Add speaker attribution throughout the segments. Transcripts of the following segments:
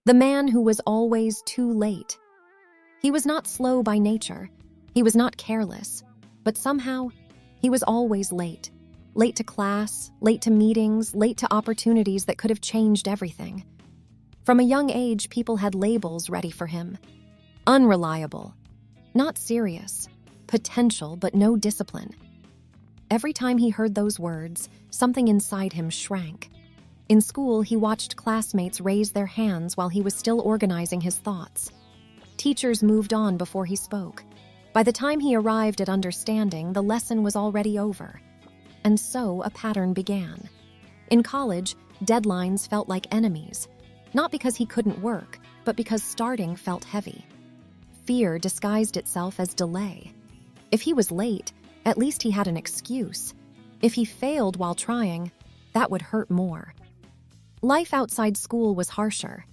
Speaker 1: The man who was always too late. He was not slow by nature. He was not careless. But somehow, he was always late. Late to class, late to meetings, late to opportunities that could have changed everything. From a young age, people had labels ready for him. Unreliable. Not serious. Potential, but no discipline. Every time he heard those words, something inside him shrank. In school, he watched classmates raise their hands while he was still organizing his thoughts. Teachers moved on before he spoke. By the time he arrived at understanding, the lesson was already over. And so a pattern began. In college, deadlines felt like enemies, not because he couldn't work, but because starting felt heavy. Fear disguised itself as delay. If he was late, at least he had an excuse. If he failed while trying, that would hurt more. Life outside school was harsher.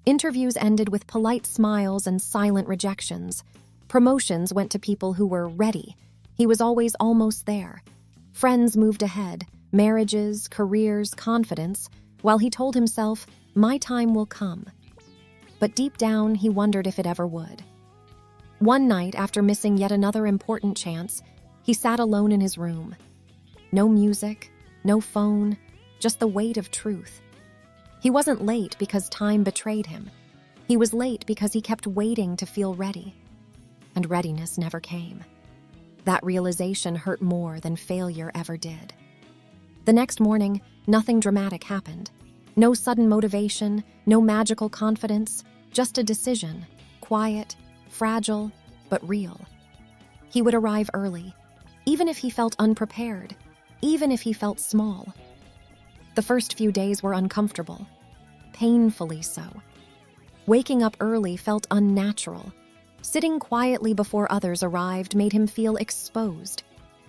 Speaker 1: Interviews ended with polite smiles and silent rejections. Promotions went to people who were ready. He was always almost there. Friends moved ahead, marriages, careers, confidence, while he told himself, "My time will come." But deep down, he wondered if it ever would. One night, after missing yet another important chance, he sat alone in his room. No music, no phone, just the weight of truth. He wasn't late because time betrayed him. He was late because he kept waiting to feel ready. And readiness never came. That realization hurt more than failure ever did. The next morning, nothing dramatic happened. No sudden motivation, no magical confidence, just a decision, quiet, fragile, but real. He would arrive early, even if he felt unprepared, even if he felt small. The first few days were uncomfortable, painfully so. Waking up early felt unnatural. Sitting quietly before others arrived made him feel exposed.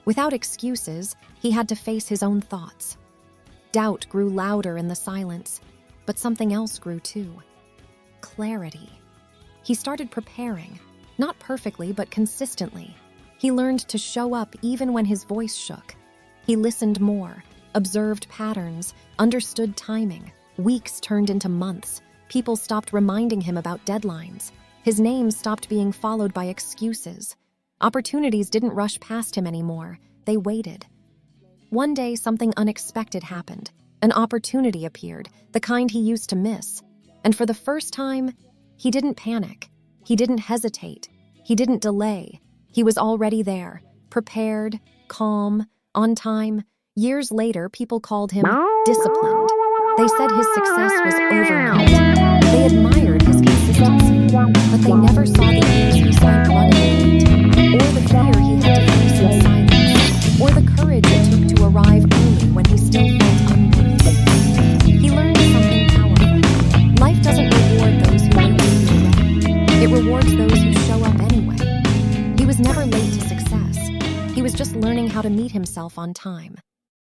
Speaker 1: Without excuses, he had to face his own thoughts. Doubt grew louder in the silence, but something else grew too. Clarity. He started preparing, not perfectly, but consistently. He learned to show up even when his voice shook. He listened more, observed patterns, understood timing. Weeks turned into months. People stopped reminding him about deadlines. His name stopped being followed by excuses. Opportunities didn't rush past him anymore. They waited. One day, something unexpected happened. An opportunity appeared, the kind he used to miss. And for the first time, he didn't panic. He didn't hesitate. He didn't delay. He was already there, prepared, calm, on time. Years later, people called him disciplined. They said his success was overnight. They admired his consistency, but they never saw the years he spent running late, or the fear he had to face in silence, or the courage it took to arrive early when he still felt unworthy. He learned something powerful. Life doesn't reward those who wait when you're ready. It rewards those who show up anyway. He was never late to success. He was just learning how to meet himself on time.